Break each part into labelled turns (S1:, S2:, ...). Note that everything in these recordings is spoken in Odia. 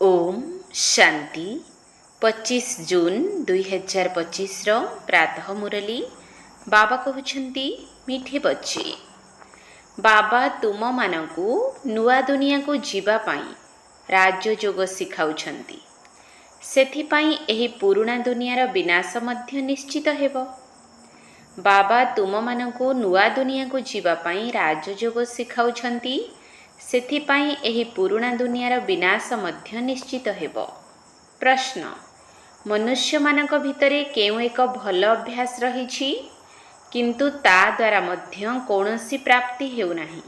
S1: ओम शांति 25 जून 2025 प्रातः मुरली बाबा कहते मीठे बच्चे बाबा तुम मानकु नुआ दुनिया को जीवा पाई राजयोग शिखाउछंती सेथिपाई एही पुराना दुनियार विनाश मध्य निश्चित हेब। बाबा तुम मानकु नुआ दुनिया को जीवा पाई राजयोग शिखाउछंती सेथिपाई एही पुराना दुनियार विनाश मध्य निश्चित हेब। प्रश्न मनुष्य मानक भितरे केउ एक भल अभ्यास रहिछि किंतु ता द्वारा मध्य कौनसी प्राप्ति हेउ नाही।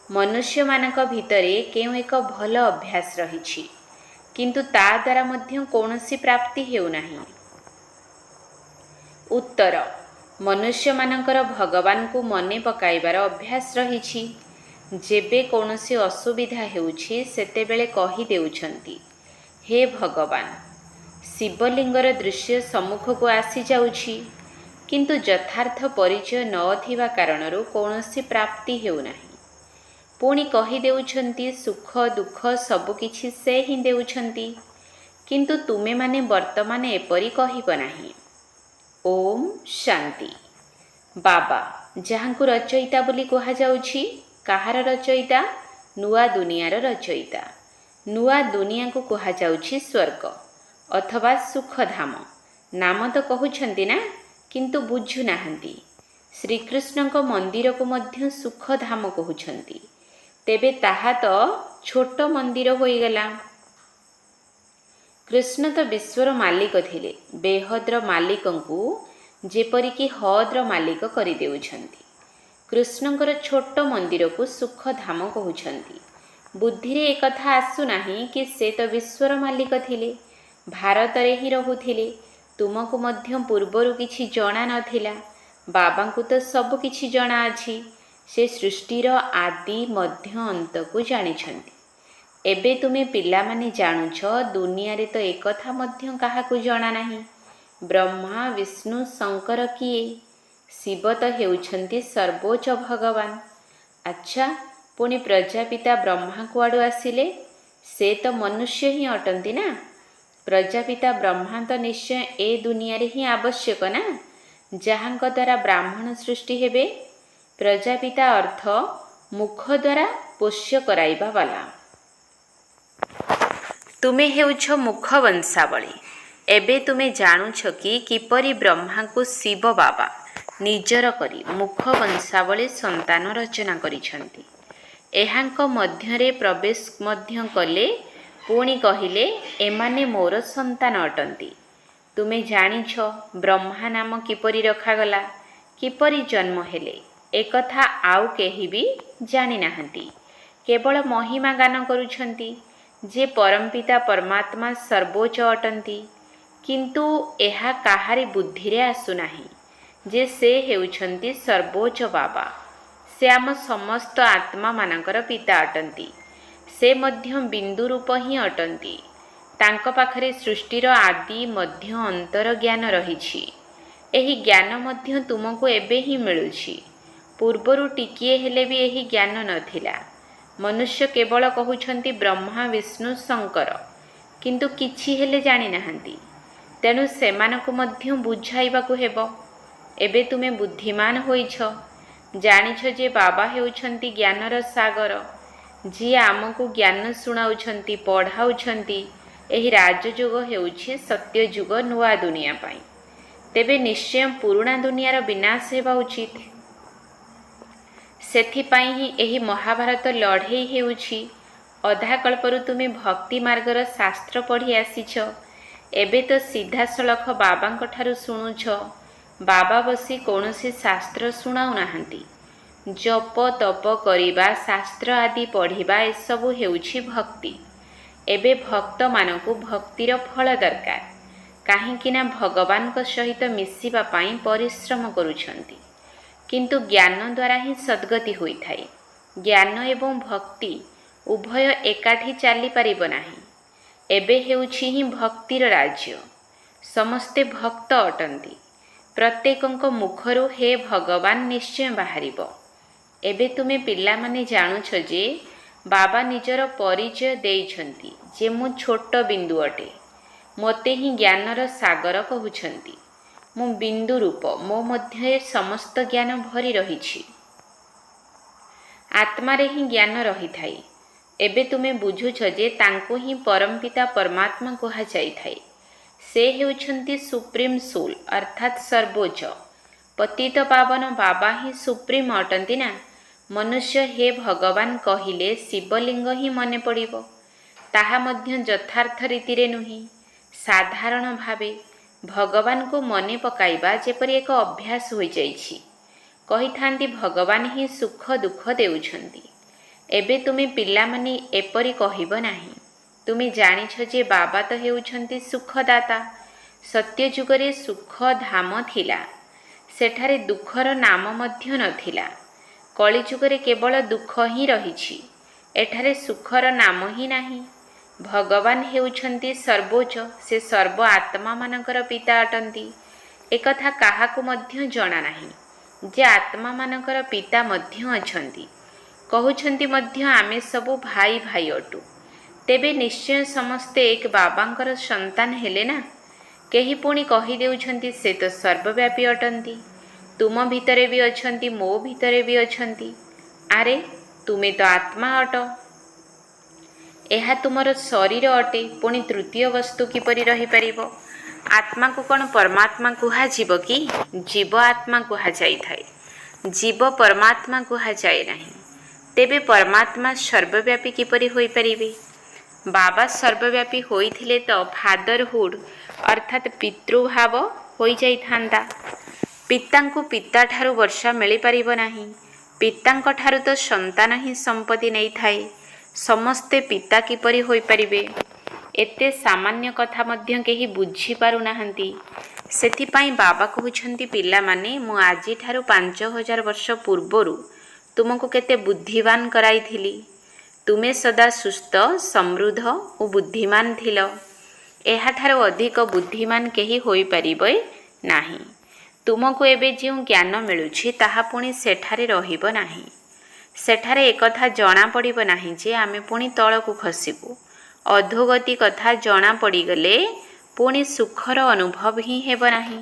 S1: मनुष्य मानक भितरे केउ एक भल अभ्यास रहिछि किंतु ता द्वारा मध्य कौनसी प्राप्ति हेउ नाही। उत्तर मनुष्य मानकर भगवान को मने पकाइबार अभ्यास रहिछि। जेबे कौनसी असुविधा हेउछि सेतेबेले कहि देउछंती हे भगवान। शिवलिंगर दृश्य सम्मुख को आसी जाउछि किंतु यथार्थ परिचय न थिबा कारणरू कौनसी प्राप्ति हेउ नाही। पुणी कहि देउछंती सुख दुख सब किछि से ही देउछंती किंतु तुमे माने वर्तमान एपरि कहिब नाही। ओम शांति। बाबा जहांकु रचयिता बोली कहा जाउछि काहार रचयिता? नुआ दुनियार रचयिता। नुआ दुनिया को कहा जाउछि स्वर्ग अथवा सुखधाम। नाम तो कहउछंती ना किंतु बुझु नाहंती। श्रीकृष्ण को मंदिर को मध्य सुखधाम कहउछंती तेबे ताहा तो छोट मंदिर होइगला। कृष्ण तो विश्वर मालिक थिले। बेहद्र मालिकंकु जेपरिकी हद्र मालिक करि देउछंती। कृष्णଙ୍କର छोट मंदिर को सुखधाम कहउछंती। बुद्धि रे एकथा आसु नाही कि से तो विश्वर मालिक थिले, भारत रे ही रहुथिले। तुमको मध्य पूर्वरु किछि जणा नथिला। बाबांकु तो सब किछि जणा अछि। से सृष्टिर आदि मध्य अंत को जानिछंती। एबे तुमे पिला माने जानुछ दुनिया रे तो एकथा मध्य काहाकु जणा नाही। ब्रह्मा विष्णु शंकर किए? शिव तो हेउछंती सर्वोच्च भगवान। अच्छा पुणी प्रजापिता ब्रह्मा कुआडू आसिले? से तो मनुष्य ही अटंती ना। प्रजापिता ब्रह्मा तो निश्चय ए दुनिया रे ही आवश्यक ना, जहांक द्वारा ब्राह्मण सृष्टि हेबे। प्रजापिता अर्थ मुख द्वारा पोष्य कराइबा वाला। तुमे हेउछ मुख वंशावली। एबे तुमे जानुछ कि किपरि ब्रह्मा को शिव बाबा निजर करी मुख वंशावली संतान रचना करिछंती। एहांक मध्यरे प्रवेश मध्य कले पुणी कहिले एमाने मोर संतान अटंती। तुमे जानिछ ब्रह्मा नाम किपरि रखागला, किपरि जन्म हेले एकथा आउ केही भी जानि नाहंती। केवल महिमा गान करुछंती जे परमपिता परमात्मा सर्वोच्च अटंती किंतु एहा काहारी बुद्धि रे आसु नाही जे से हेउछंती सर्वोच्च बाबा। से आम समस्त आत्मा मानकर पिता अटंती। से मध्य बिंदु रूप ही अटंती। तांक पाखरे सृष्टिर आदि मध्य अंतर ज्ञान रहिछि। एही ज्ञान मध्य तुमको एबे ही मिलुछि। पूर्वरु टिकिए हेले भी एही ज्ञान नथिला। मनुष्य केवल कहउछंती ब्रह्मा विष्णु शंकर किंतु किछि हेले जानि नाहंती। तेणु सेमानकु मध्य बुझाइबाकु हेबो। एबे तुमे बुद्धिमान होइछ। जानिछ जे बाबा हेउछंती ज्ञानर सागर, जी आमको ज्ञान सुनाउछंती पढ़ाउछंती। एही राजयोग हेउछि सत्य जुग नुआ दुनिया पाई। तेबे निश्चय पुराना दुनियार विनाश हेबा उचित। सेथिपाई ही एही महाभारत लढ़ेई हेउछि। अधा कल्परु तुमे भक्ति मार्गर शास्त्र पढ़ी आसीछ। एबे तो सीधा सलख बाबांक ठारु सुनुछ। बाबा बसी कौनसी शास्त्र सुनाउ नाहंती। जप तप करिबा शास्त्र आदि पढ़िबा एसबु हेउछि भक्ति। एबे भक्त मानकु भक्तिर फल दरकार, काहींकिना भगवान को सहित मिसिबा पाई परिश्रम करुछंती किंतु ज्ञान द्वारा ही सद्गति होइथाय। ज्ञान एवं भक्ति उभय एकाठी चली पारिब नाही। एबे हेउछि ही भक्तिर राज्य। समस्ते भक्त अटंती। प्रत्येकଙ୍କ मुखरू हे भगवान निश्चय बाहरिब। एबे तुमे पिला माने जानुछ जे ବାବା ନିଜର ପରିଚୟ ଦେଇଛନ୍ତି ଯେ ମୁଁ ଛୋଟ ବିନ୍ଦୁ ଅଟେ। ମୋତେ ହିଁ ଜ୍ଞାନର ସାଗର କହୁଛନ୍ତି। ମୁଁ ବିନ୍ଦୁ ରୂପ, ମୋ ମଧ୍ୟରେ ସମସ୍ତ ଜ୍ଞାନ ଭରି ରହିଛି। ଆତ୍ମାରେ ହିଁ ଜ୍ଞାନ ରହିଥାଏ। ଏବେ ତୁମେ ବୁଝୁଛ ଯେ ତାଙ୍କୁ ହିଁ ପରମପିତା ପରମାତ୍ମା କୁହାଯାଇଥାଏ। ସେ ହେଉଛନ୍ତି ସୁପ୍ରିମ୍ ସୋଲ୍ ଅର୍ଥାତ୍ ସର୍ବୋଚ୍ଚ। ପତିତ ପାବନ ବାବା ହିଁ ସୁପ୍ରିମ୍ ଅଟନ୍ତି ନା। ମନୁଷ୍ୟ ହେ ଭଗବାନ କହିଲେ ଶିବଲିଙ୍ଗ ହିଁ ମନେ ପଡ଼ିବ। ତାହା ମଧ୍ୟ ଯଥାର୍ଥ ରୀତିରେ ନୁହେଁ। ସାଧାରଣ ଭାବେ ଭଗବାନଙ୍କୁ ମନେ ପକାଇବା ଯେପରି ଏକ ଅଭ୍ୟାସ ହୋଇଯାଇଛି। କହିଥାନ୍ତି ଭଗବାନ ହିଁ ସୁଖ ଦୁଃଖ ଦେଉଛନ୍ତି। ଏବେ ତୁମେ ପିଲାମାନେ ଏପରି କହିବ ନାହିଁ। ତୁମେ ଜାଣିଛ ଯେ ବାବା ତ ହେଉଛନ୍ତି ସୁଖଦାତା। ସତ୍ୟ ଯୁଗରେ ସୁଖ ଧାମ ଥିଲା। ସେଠାରେ ଦୁଃଖର ନାମ ମଧ୍ୟ ନଥିଲା। କଳିଯୁଗରେ କେବଳ ଦୁଃଖ ହିଁ ରହିଛି। ଏଠାରେ ସୁଖର ନାମ ହିଁ ନାହିଁ। ଭଗବାନ ହେଉଛନ୍ତି ସର୍ବୋଚ୍ଚ। ସେ ସର୍ବ ଆତ୍ମାମାନଙ୍କର ପିତା ଅଟନ୍ତି। ଏକଥା କାହାକୁ ମଧ୍ୟ ଜଣା ନାହିଁ ଯେ ଆତ୍ମାମାନଙ୍କର ପିତା ମଧ୍ୟ ଅଛନ୍ତି। କହୁଛନ୍ତି ମଧ୍ୟ ଆମେ ସବୁ ଭାଇ ଭାଇ ଅଟୁ। ତେବେ ନିଶ୍ଚୟ ସମସ୍ତେ ଏକ ବାବାଙ୍କର ସନ୍ତାନ ହେଲେ ନା। କେହି ପୁଣି କହିଦେଉଛନ୍ତି ସେ ତ ସର୍ବବ୍ୟାପୀ ଅଟନ୍ତି। ତୁମ ଭିତରେ ବି ଅଛନ୍ତି, ମୋ ଭିତରେ ବି ଅଛନ୍ତି। ଆରେ ତୁମେ ତ ଆତ୍ମା ଅଟ। ଏହା ତୁମର ଶରୀର ଅଟେ। ପୁଣି ତୃତୀୟ ବସ୍ତୁ କିପରି ରହିପାରିବ? ଆତ୍ମାକୁ କ'ଣ ପରମାତ୍ମା କୁହାଯିବ କି? ଜୀବ ଆତ୍ମା କୁହାଯାଇଥାଏ। ଜୀବ ପରମାତ୍ମା କୁହାଯାଏ ନାହିଁ। ତେବେ ପରମାତ୍ମା ସର୍ବବ୍ୟାପୀ କିପରି ହୋଇପାରିବେ? ବାବା ସର୍ବବ୍ୟାପୀ ହୋଇଥିଲେ ତ ଫାଦରହୁଡ୍ ଅର୍ଥାତ୍ ପିତୃଭାବ ହୋଇଯାଇଥାନ୍ତା। ପିତାଙ୍କୁ ପିତାଠାରୁ ବର୍ଷା ମିଳିପାରିବ ନାହିଁ। ପିତାଙ୍କ ଠାରୁ ତ ସନ୍ତାନ ହିଁ ସମ୍ପତ୍ତି ନେଇଥାଏ। ସମସ୍ତେ ପିତା କିପରି ହୋଇପାରିବେ? ଏତେ ସାମାନ୍ୟ କଥା ମଧ୍ୟ କେହି ବୁଝିପାରୁନାହାନ୍ତି। ସେଥିପାଇଁ ବାବା କହୁଛନ୍ତି ପିଲାମାନେ, ମୁଁ ଆଜିଠାରୁ 5000 ବର୍ଷ ପୂର୍ବରୁ ତୁମକୁ କେତେ ବୁଦ୍ଧିମାନ କରାଇଥିଲି। ତୁମେ ସଦା ସୁସ୍ଥ, ସମୃଦ୍ଧ ଓ ବୁଦ୍ଧିମାନ ଥିଲ। ଏହାଠାରୁ ଅଧିକ ବୁଦ୍ଧିମାନ କେହି ହୋଇପାରିବେ ନାହିଁ। ତୁମକୁ ଏବେ ଯେଉଁ ଜ୍ଞାନ ମିଳୁଛି ତାହା ପୁଣି ସେଠାରେ ରହିବ ନାହିଁ। ସେଠାରେ ଏକଥା ଜଣାପଡ଼ିବ ନାହିଁ ଯେ ଆମେ ପୁଣି ତଳକୁ ଖସିବୁ। ଅଧୋଗତି କଥା ଜଣାପଡ଼ିଗଲେ ପୁଣି ସୁଖର ଅନୁଭବ ହିଁ ହେବ ନାହିଁ।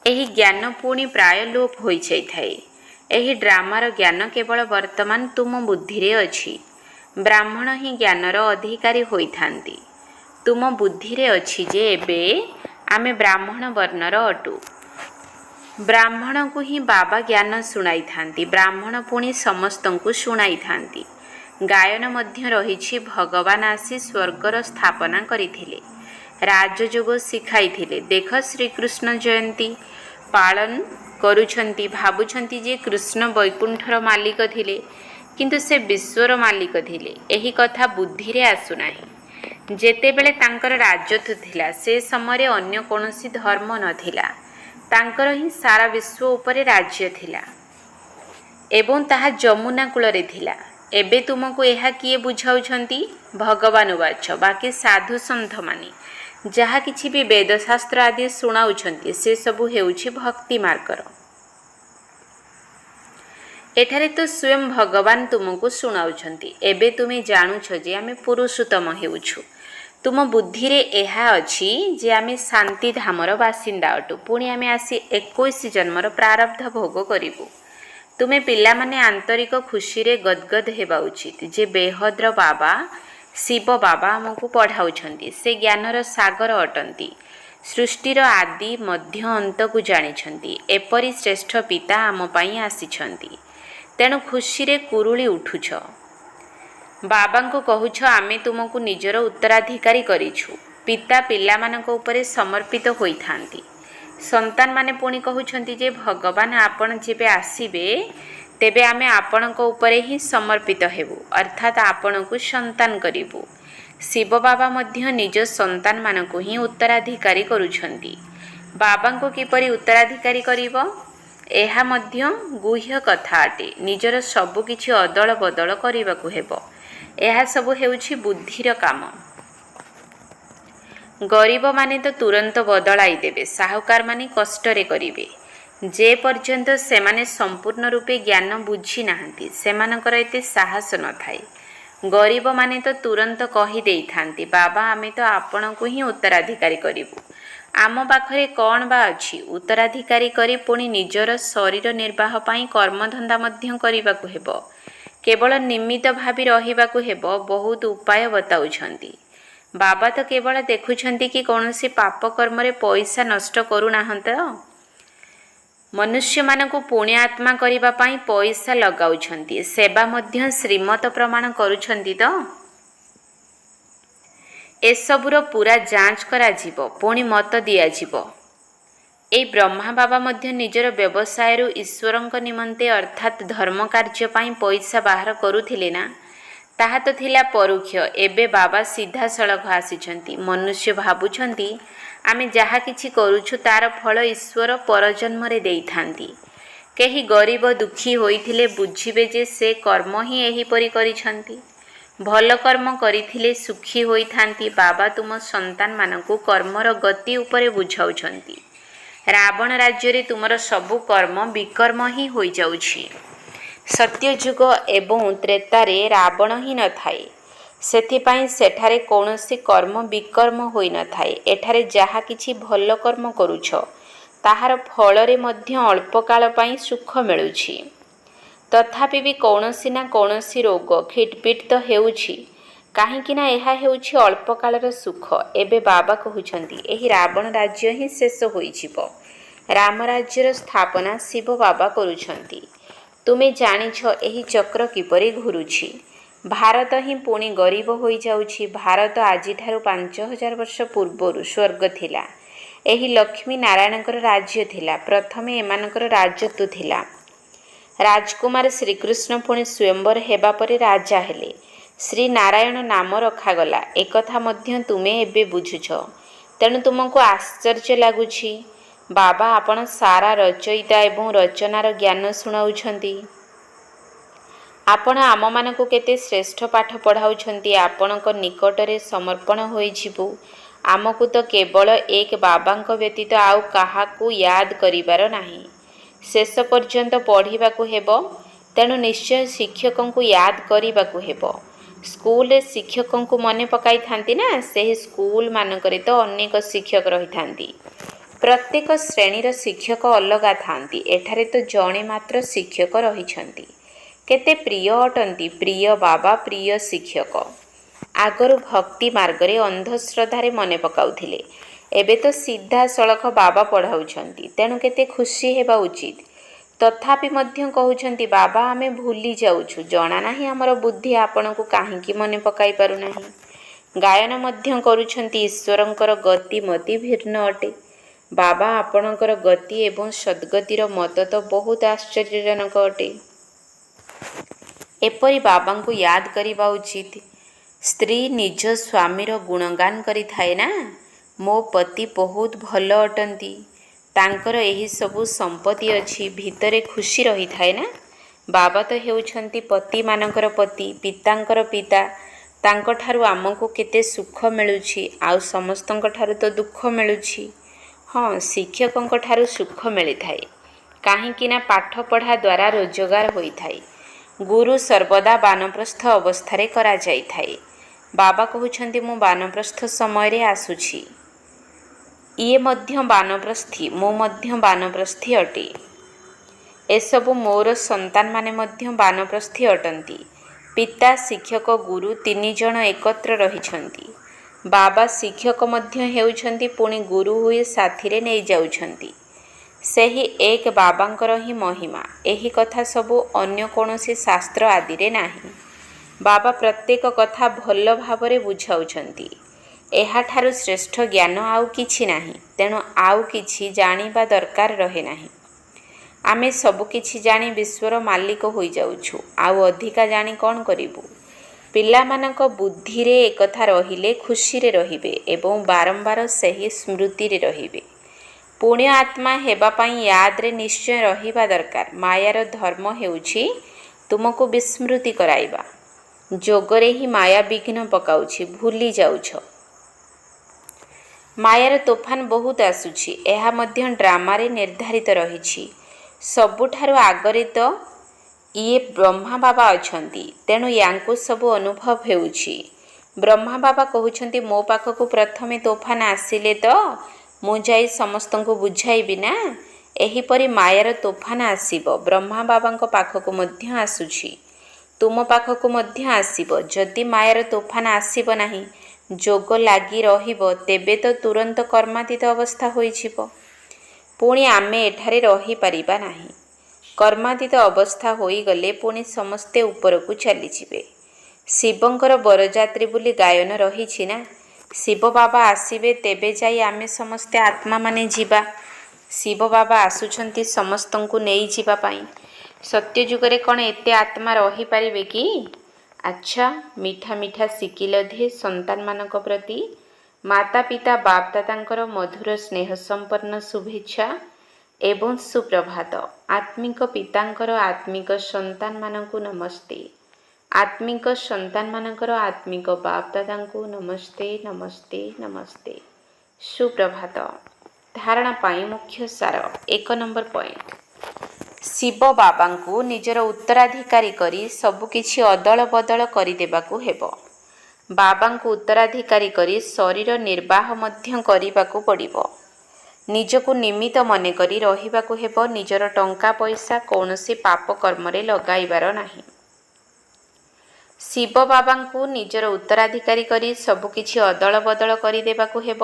S1: ଏହି ଜ୍ଞାନ ପୁଣି ପ୍ରାୟ ଲୋପ ହୋଇଯାଇଥାଏ। ଏହି ଡ୍ରାମାର ଜ୍ଞାନ କେବଳ ବର୍ତ୍ତମାନ ତୁମ ବୁଦ୍ଧିରେ ଅଛି। ବ୍ରାହ୍ମଣ ହିଁ ଜ୍ଞାନର ଅଧିକାରୀ ହୋଇଥାନ୍ତି। ତୁମ ବୁଦ୍ଧିରେ ଅଛି ଯେ ଏବେ ଆମେ ବ୍ରାହ୍ମଣ ବର୍ଣ୍ଣର ଅଟୁ। ବ୍ରାହ୍ମଣଙ୍କୁ ହିଁ ବାବା ଜ୍ଞାନ ଶୁଣାଇଥାନ୍ତି। ବ୍ରାହ୍ମଣ ପୁଣି ସମସ୍ତଙ୍କୁ ଶୁଣାଇଥାନ୍ତି। ଗାୟନ ମଧ୍ୟ ରହିଛି। ଭଗବାନ ଆସି ସ୍ୱର୍ଗର ସ୍ଥାପନା କରିଥିଲେ। ରାଜଯୋଗ ଶିଖାଇଥିଲେ। ଦେଖ ଶ୍ରୀକୃଷ୍ଣ ଜୟନ୍ତୀ ପାଳନ କରୁଛନ୍ତି। ଭାବୁଛନ୍ତି ଯେ କୃଷ୍ଣ ବୈକୁଣ୍ଠର ମାଲିକ ଥିଲେ, କିନ୍ତୁ ସେ ବିଶ୍ୱର ମାଲିକ ଥିଲେ। ଏହି କଥା ବୁଦ୍ଧିରେ ଆସୁନାହିଁ। ଯେତେବେଳେ ତାଙ୍କର ରାଜତ୍ୱ ଥିଲା ସେ ସମୟରେ ଅନ୍ୟ କୌଣସି ଧର୍ମ ନଥିଲା। ତାଙ୍କର ହିଁ ସାରା ବିଶ୍ୱ ଉପରେ ରାଜ୍ୟ ଥିଲା ଏବଂ ତାହା ଯମୁନା କୂଳରେ ଥିଲା। ଏବେ ତୁମକୁ ଏହା କିଏ ବୁଝାଉଛନ୍ତି? ଭଗବାନ ବାଚ। ବାକି ସାଧୁ ସନ୍ଥମାନେ ଯାହା କିଛି ବି ବେଦଶାସ୍ତ୍ର ଆଦି ଶୁଣାଉଛନ୍ତି ସେସବୁ ହେଉଛି ଭକ୍ତି ମାର୍ଗର। ଏଠାରେ ତ ସ୍ୱୟଂ ଭଗବାନ ତୁମକୁ ଶୁଣାଉଛନ୍ତି। ଏବେ ତୁମେ ଜାଣୁଛ ଯେ ଆମେ ପୁରୁଷୋତ୍ତମ ହେଉଛୁ। ତୁମ ବୁଦ୍ଧିରେ ଏହା ଅଛି ଯେ ଆମେ ଶାନ୍ତି ଧାମର ବାସିନ୍ଦା ଅଟୁ। ପୁଣି ଆମେ ଆସି 21 ଜନ୍ମର ପ୍ରାରବ୍ଧ ଭୋଗ କରିବୁ। ତୁମେ ପିଲାମାନେ ଆନ୍ତରିକ ଖୁସିରେ ଗଦଗଦ ହେବା ଉଚିତ ଯେ ବେହଦ୍ର ବାବା ଶିବ ବାବା ଆମକୁ ପଢ଼ାଉଛନ୍ତି। ସେ ଜ୍ଞାନର ସାଗର ଅଟନ୍ତି। ସୃଷ୍ଟିର ଆଦି ମଧ୍ୟ ଅନ୍ତକୁ ଜାଣିଛନ୍ତି। ଏପରି ଶ୍ରେଷ୍ଠ ପିତା ଆମ ପାଇଁ ଆସିଛନ୍ତି। ତେଣୁ ଖୁସିରେ କୁରୁଳି ଉଠୁଛ। ବାବାଙ୍କୁ କହୁଛ ଆମେ ତୁମକୁ ନିଜର ଉତ୍ତରାଧିକାରୀ କରିଛୁ। ପିତା ପିଲାମାନଙ୍କ ଉପରେ ସମର୍ପିତ ହୋଇଥାନ୍ତି। ସନ୍ତାନମାନେ ପୁଣି କହୁଛନ୍ତି ଯେ ଭଗବାନ ଆପଣ ଯେବେ ଆସିବେ ତେବେ ଆମେ ଆପଣଙ୍କ ଉପରେ ହିଁ ସମର୍ପିତ ହେବୁ, ଅର୍ଥାତ୍ ଆପଣଙ୍କୁ ସନ୍ତାନ କରିବୁ। ଶିବ ବାବା ମଧ୍ୟ ନିଜ ସନ୍ତାନମାନଙ୍କୁ ହିଁ ଉତ୍ତରାଧିକାରୀ କରୁଛନ୍ତି। ବାବାଙ୍କୁ କିପରି ଉତ୍ତରାଧିକାରୀ କରିବ? ଏହା ମଧ୍ୟ ଗୁହ୍ୟ କଥା ଅଟେ। ନିଜର ସବୁ କିଛି ଅଦଳ ବଦଳ କରିବାକୁ ହେବ। ଏହା ସବୁ ହେଉଛି ବୁଦ୍ଧିର କାମ। ଗରିବମାନେ ତ ତୁରନ୍ତ ବଦଳାଇ ଦେବେ। ସାହୁକାରମାନେ କଷ୍ଟରେ କରିବେ। जे पर्यंत सेमाने संपूर्ण रूपे ज्ञान बुझी नाहंती सेमानकर एते साहस न थाए। गरीब माने तो तुरंत कही देई थांती बाबा आमे तो आपण को ही उत्तराधिकारी करिवु। आम पाखरे कौन बा अछि उत्तराधिकारी करी पुणी निजर शरीर निर्वाह पाई कर्मधंदा मध्य करबाकू हेबो। केवल निमित्त भावी रहिबाकू हेबो बहुत उपाय बताउछंती। बाबा तो केवल देखुछंती कि कौनसी पाप कर्म रे पैसा नष्ट करू नाहंत। मनुष्य मानकु पुण्य आत्मा करिबा पाई पैसा लगाउछंती सेवा मध्य श्रीमत प्रमाण करूछंती तो एसबुर पूरा जांच करा जीवो पुणी मत दिया जीवो। ए ब्रह्मा बाबा मध्य निजर व्यवसाय रु ईश्वरंक निमंते अर्थात धर्म कार्य पाई पैसा बाहर करुथिले ना ताहा तो थिला परोक्ष। एबे बाबा सीधा सड़क आसीछंती। मनुष्य भाबुछंती आमे जहा किछि करूछु तार फल ईश्वर परजन्म रे देई थांती। केही गरीब दुखी होइथिले बुझिबे जे से कर्म ही एही परि करिछंती। भल कर्म करिथिले सुखी होई थांती। बाबा तुम संतान मानकु कर्मर गति उपरे बुझाउछंती। रावण राज्य रे तुमर सबु कर्म विकर्म ही होई जाउछि। सत्ययुग एवं त्रेतारे रावण ही न थाए सेथिपाई सेठारे कौनसी कर्म विकर्म होई न थाए। एठारे जहा किछि भल कर्म करूछ ताहार फल रे मध्य अल्प काल पाई सुख मिलुछि। तथापि भी कौनसी ना कौनसी रोग खिटपिट तो हेउछि काहेकि ना एहा हेउछि अल्प कालर सुख। एबे बाबा कहुछंती एही रावण राज्य ही शेष होई जिवो। राम राज्यर स्थापना शिव बाबा करूछंती। तुमे जानिछ एही चक्र किपरि घुरुछि। भारत ही पुणी गरीब होई जाउछि। भारत आजिठारु 5000 वर्ष पूर्वरु स्वर्ग थिला। एही लक्ष्मी नारायणकर राज्य थिला। प्रथमे एमानकर राजत्व थिला। राजकुमार श्रीकृष्ण पुणी स्वयंवर हेबा परे राजा हेले। श्री नारायण नाम रखागला एकथा मध्य तुमे एबे बुझुछ। तेणु तुमको आश्चर्य लागुछि बाबा आपण सारा रचयिता एवं रचनार ज्ञान सुनाउछंती। आपण आम मानकु केते श्रेष्ठ पाठ पढ़ाउछंती। आपणक निकटरे समर्पण होई जिवु। आमकु तो केवल एक बाबांक व्यतीत आउ काहाकू याद करिबार नाही। शेष पर्यंत पढ़िबाकू हेबो। तेणु निश्चय शिक्षकंकु याद करिबाकू हेबो। स्कूल रे शिक्षकंकु मने पकाई थांती ना सेही स्कूल मानकरे तो अनेक शिक्षक रही थांती। प्रत्येक श्रेणीर शिक्षक अलगा थांती। एठारे तो जणे मात्र शिक्षक रहिछंती। केते प्रिय अटंती प्रिय बाबा प्रिय शिक्षक। आगरु भक्ति मार्गरे अंधश्रद्धारे मने पकाउथिले एबे तो सीधा सड़क बाबा पढ़ाउछंती। तेणु केते खुशी हेबा उचित। तथापि मध्य कहउछंती बाबा आमे भूली जाउछु जना नाही हमर बुद्धि आपनकु काहेकि मने पकाई पारु नाही। गायन मध्य करूछंती ईश्वरंकर गति मति भिन्न अटे। बाबा आपणकर गति एवं सद्गतिर मत तो बहुत आश्चर्यजनक अटे। एपरि बाबांकु याद करिबा उचित। स्त्री निज स्वामीर गुणगान करि थाए ना मो पति बहुत भल अटंती तांकर एही सबु संपत्ति अछि भितरे खुशी रही थाए ना। बाबा तो हेउछंती पति मानकर पति पितांकर पिता। तांको ठारु आमको केते सुख मिलुछि आउ समस्तंक ठारु तो दुख मिलुछि। हाँ शिक्षकंक ठारु सुख मिली थाए काहेकि ना पाठ पढ़ा द्वारा रोजगार होई थाए। गुरु सर्वदा बानप्रस्थ अवस्थारे करा जाई थाए। बाबा कहउछंती मु बानप्रस्थ समय रे आसुछि। इए मध्य बानप्रस्थी मो मध्य बानप्रस्थी अटे। एसबु मोर संतान माने मध्य बानप्रस्थी अटंती। पिता शिक्षक गुरु तीन जण एकत्र रहिछंती। बाबा शिक्षक मध्य हेउछंती पुणी गुरु हुए साथीरे नै जाउछंती। सेही एक बाबांकर ही महिमा। एही कथा सबु अन्य कोनोसी शास्त्र आदि रे नाही। बाबा प्रत्येक कथा भल भावरे बुझाउछंती। एहा ठारु श्रेष्ठ ज्ञान आउ किछि नाही। तेणु आउ किछि जानिबा दरकार रहे नाही। आमे सबु किछि जानी विश्वर मालिक होई जाउछु आउ अधिका जानी कोन करिबु। पिलामानक बुद्धि रे एकथा रहिले खुशी रे रहिबे एवं बारंबार सही स्मृति रे रहिबे। पुण्य आत्मा हेबा पाई याद रे निश्चय रहिबा दरकार। मायार धर्म हेउछि तुमको विस्मृति कराइबा। जोगरे ही माया विघ्न पकाउछि भूली जाउछ। ମାୟାର ତୋଫାନ ବହୁତ ଆସୁଛି, ଏହା ମଧ୍ୟ ଡ୍ରାମାରେ ନିର୍ଦ୍ଧାରିତ ରହିଛି। ସବୁଠାରୁ ଆଗରେ ତ ଇଏ ବ୍ରହ୍ମା ବାବା ଅଛନ୍ତି, ତେଣୁ ୟାଙ୍କୁ ସବୁ ଅନୁଭବ ହେଉଛି। ବ୍ରହ୍ମା ବାବା କହୁଛନ୍ତି, ମୋ ପାଖକୁ ପ୍ରଥମେ ତୋଫାନ ଆସିଲେ ତ ମୁଁ ଯାଇ ସମସ୍ତଙ୍କୁ ବୁଝାଇବି ନା। ଏହିପରି ମାୟାର ତୋଫାନ ଆସିବ, ବ୍ରହ୍ମା ବାବାଙ୍କ ପାଖକୁ ମଧ୍ୟ ଆସୁଛି, ତୁମ ପାଖକୁ ମଧ୍ୟ ଆସିବ। ଯଦି ମାୟାର ତୋଫାନ ଆସିବ ନାହିଁ, ଯୋଗ ଲାଗି ରହିବ, ତେବେ ତ ତୁରନ୍ତ କର୍ମାତୀତ ଅବସ୍ଥା ହୋଇଯିବ। ପୁଣି ଆମେ ଏଠାରେ ରହିପାରିବା ନାହିଁ। କର୍ମାତୀତ ଅବସ୍ଥା ହୋଇଗଲେ ପୁଣି ସମସ୍ତେ ଉପରକୁ ଚାଲିଯିବେ। ଶିବଙ୍କର ବରଯାତ୍ରୀ ବୋଲି ଗାୟନ ରହିଛି ନା, ଶିବ ବାବା ଆସିବେ, ତେବେ ଯାଇ ଆମେ ସମସ୍ତେ ଆତ୍ମାମାନେ ଯିବା। ଶିବ ବାବା ଆସୁଛନ୍ତି ସମସ୍ତଙ୍କୁ ନେଇଯିବା ପାଇଁ। ସତ୍ୟଯୁଗରେ କ'ଣ ଏତେ ଆତ୍ମା ରହିପାରିବେ କି? ଆଚ୍ଛା, ମିଠା ମିଠା ଶିକିଲଧେ ସନ୍ତାନମାନଙ୍କ ପ୍ରତି ମାତା ପିତା ବାପଦାଦାଙ୍କର ମଧୁର ସ୍ନେହ ସମ୍ପନ୍ନ ଶୁଭେଚ୍ଛା ଏବଂ ସୁପ୍ରଭାତ। ଆତ୍ମିକ ପିତାଙ୍କର ଆତ୍ମିକ ସନ୍ତାନମାନଙ୍କୁ ନମସ୍ତେ। ଆତ୍ମିକ ସନ୍ତାନମାନଙ୍କର ଆତ୍ମିକ ବାପଦାଦାଙ୍କୁ ନମସ୍ତେ ନମସ୍ତେ ନମସ୍ତେ। ସୁପ୍ରଭାତ। ଧାରଣା ପାଇଁ ମୁଖ୍ୟ ସାର। 1 ନମ୍ବର ପଏଣ୍ଟ। ଶିବ ବାବାଙ୍କୁ ନିଜର ଉତ୍ତରାଧିକାରୀ କରି ସବୁକିଛି ଅଦଳ ବଦଳ କରିଦେବାକୁ ହେବ। ବାବାଙ୍କୁ ଉତ୍ତରାଧିକାରୀ କରି ଶରୀର ନିର୍ବାହ ମଧ୍ୟ କରିବାକୁ ପଡ଼ିବ। ନିଜକୁ ନିମିତ୍ତ ମନେକରି ରହିବାକୁ ହେବ। ନିଜର ଟଙ୍କା ପଇସା କୌଣସି ପାପ କର୍ମରେ ଲଗାଇବାର ନାହିଁ। ଶିବ ବାବାଙ୍କୁ ନିଜର ଉତ୍ତରାଧିକାରୀ କରି ସବୁକିଛି ଅଦଳ ବଦଳ କରିଦେବାକୁ ହେବ।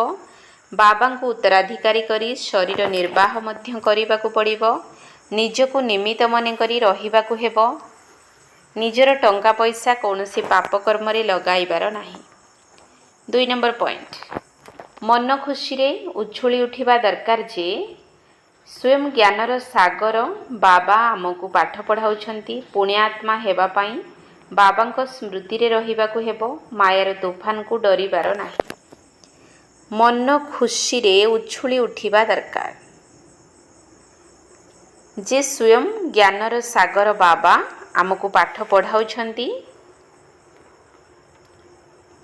S1: ବାବାଙ୍କୁ ଉତ୍ତରାଧିକାରୀ କରି ଶରୀର ନିର୍ବାହ ମଧ୍ୟ କରିବାକୁ ପଡ଼ିବ। ନିଜକୁ ନିମିତ୍ତ ମନେକରି ରହିବାକୁ ହେବ। ନିଜର ଟଙ୍କା ପଇସା କୌଣସି ପାପ କର୍ମରେ ଲଗାଇବାର ନାହିଁ। 2 ନମ୍ବର ପଏଣ୍ଟ। ମନ ଖୁସିରେ ଉଛୁଳି ଉଠିବା ଦରକାର ଯେ ସ୍ୱୟଂ ଜ୍ଞାନର ସାଗର ବାବା ଆମକୁ ପାଠ ପଢ଼ାଉଛନ୍ତି। ପୁଣ୍ୟାତ୍ମା ହେବା ପାଇଁ ବାବାଙ୍କ ସ୍ମୃତିରେ ରହିବାକୁ ହେବ। ମାୟାର ତୋଫାନକୁ ଡରିବାର ନାହିଁ। ମନ ଖୁସିରେ ଉଛୁଳି ଉଠିବା ଦରକାର ଯେ ସ୍ୱୟଂ ଜ୍ଞାନର ସାଗର ବାବା ଆମକୁ ପାଠ ପଢ଼ାଉଛନ୍ତି।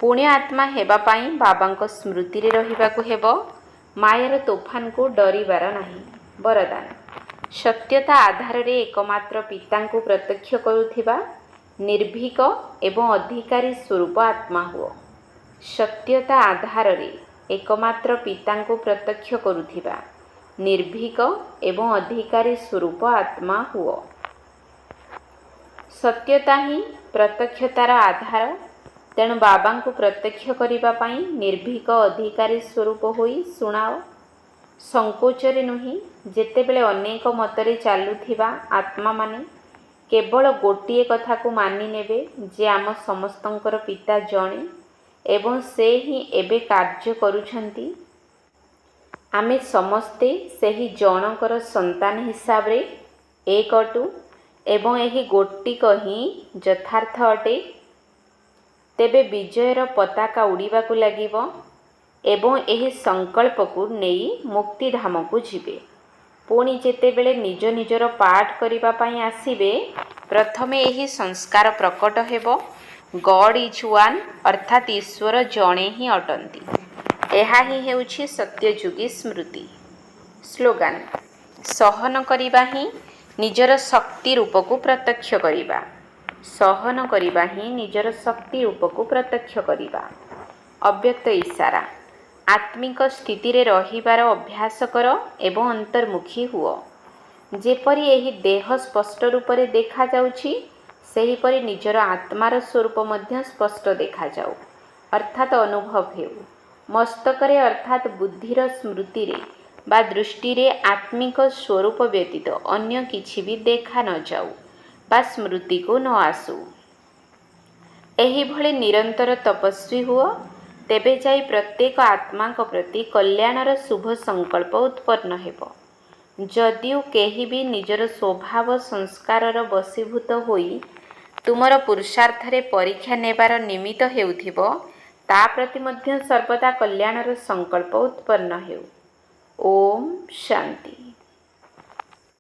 S1: ପୁଣ୍ୟ ଆତ୍ମା ହେବା ପାଇଁ ବାବାଙ୍କ ସ୍ମୃତିରେ ରହିବାକୁ ହେବ। ମାୟାର ତୋଫାନକୁ ଡରିବାର ନାହିଁ। ବରଦାନ। ସତ୍ୟତା ଆଧାରରେ ଏକମାତ୍ର ପିତାଙ୍କୁ ପ୍ରତ୍ୟକ୍ଷ କରୁଥିବା ନିର୍ଭୀକ ଏବଂ ଅଧିକାରୀ ସ୍ୱରୂପ ଆତ୍ମା ହୁଅ। ସତ୍ୟତା ଆଧାରରେ ଏକମାତ୍ର ପିତାଙ୍କୁ ପ୍ରତ୍ୟକ୍ଷ କରୁଥିବା ନିର୍ଭୀକ ଏବଂ ଅଧିକାରୀ ସ୍ୱରୂପ ଆତ୍ମା ହୁଅ। ସତ୍ୟତା ହିଁ ପ୍ରତ୍ୟକ୍ଷତାର ଆଧାର। ତେଣୁ ବାବାଙ୍କୁ ପ୍ରତ୍ୟକ୍ଷ କରିବା ପାଇଁ ନିର୍ଭୀକ ଅଧିକାରୀ ସ୍ୱରୂପ ହୋଇ ଶୁଣାଅ। ସଂକୋଚରେ ନୁହେଁ। ଯେତେବେଳେ ଅନେକ ମତରେ ଚାଲୁଥିବା ଆତ୍ମାମାନେ କେବଳ ଗୋଟିଏ କଥାକୁ ମାନି ନେବେ ଯେ ଆମ ସମସ୍ତଙ୍କର ପିତା ଜଣେ ଏବଂ ସେ ହିଁ ଏବେ କାର୍ଯ୍ୟ କରୁଛନ୍ତି, ଆମେ ସମସ୍ତେ ସେହି ଜଣଙ୍କର ସନ୍ତାନ ହିସାବରେ ଏକ ଅଟୁ ଏବଂ ଏହି ଗୋଟିକ ହିଁ ଯଥାର୍ଥ ଅଟେ, ତେବେ ବିଜୟର ପତାକା ଉଡ଼ିବାକୁ ଲାଗିବ ଏବଂ ଏହି ସଂକଳ୍ପକୁ ନେଇ ମୁକ୍ତିଧାମକୁ ଯିବେ। ପୁଣି ଯେତେବେଳେ ନିଜ ନିଜର ପାଠ କରିବା ପାଇଁ ଆସିବେ, ପ୍ରଥମେ ଏହି ସଂସ୍କାର ପ୍ରକଟ ହେବ, ଗଡ୍ ଇଜ୍ ୱାନ୍, ଅର୍ଥାତ୍ ଈଶ୍ୱର ଜଣେ ହିଁ ଅଟନ୍ତି। ଏହା ହିଁ ହେଉଛି ସତ୍ୟଯୁଗୀ ସ୍ମୃତି। ସ୍ଲୋଗାନ। ସହନ କରିବା ହିଁ ନିଜର ଶକ୍ତି ରୂପକୁ ପ୍ରତ୍ୟକ୍ଷ କରିବା। ସହନ କରିବା ହିଁ ନିଜର ଶକ୍ତି ରୂପକୁ ପ୍ରତ୍ୟକ୍ଷ କରିବା। ଅବ୍ୟକ୍ତ ଇସାରା। ଆତ୍ମିକ ସ୍ଥିତିରେ ରହିବାର ଅଭ୍ୟାସ କର ଏବଂ ଅନ୍ତର୍ମୁଖୀ ହୁଅ। ଯେପରି ଏହି ଦେହ ସ୍ପଷ୍ଟ ରୂପରେ ଦେଖାଯାଉଛି, ସେହିପରି ନିଜର ଆତ୍ମାର ସ୍ୱରୂପ ମଧ୍ୟ ସ୍ପଷ୍ଟ ଦେଖାଯାଉ, ଅର୍ଥାତ୍ ଅନୁଭବ ହେଉ। ମସ୍ତକରେ ଅର୍ଥାତ୍ ବୁଦ୍ଧିର ସ୍ମୃତିରେ ବା ଦୃଷ୍ଟିରେ ଆତ୍ମିକ ସ୍ୱରୂପ ବ୍ୟତୀତ ଅନ୍ୟ କିଛି ବି ଦେଖା ନ ଯାଉ ବା ସ୍ମୃତିକୁ ନ ଆସୁ। ଏହିଭଳି ନିରନ୍ତର ତପସ୍ୱୀ ହୁଅ, ତେବେ ଯାଇ ପ୍ରତ୍ୟେକ ଆତ୍ମାଙ୍କ ପ୍ରତି କଲ୍ୟାଣର ଶୁଭ ସଂକଳ୍ପ ଉତ୍ପନ୍ନ ହେବ। ଯଦିଓ କେହି ବି ନିଜର ସ୍ୱଭାବ ସଂସ୍କାରର ବଶୀଭୂତ ହୋଇ ତୁମର ପୁରୁଷାର୍ଥରେ ପରୀକ୍ଷା ନେବାର ନିମିତ୍ତ ହେଉଥିବ, ତା ପ୍ରତି ମଧ୍ୟ ସର୍ବଦା କଲ୍ୟାଣର ସଂକଳ୍ପ ଉତ୍ପନ୍ନ ହେଉ। ଓମ୍ ଶାନ୍ତି।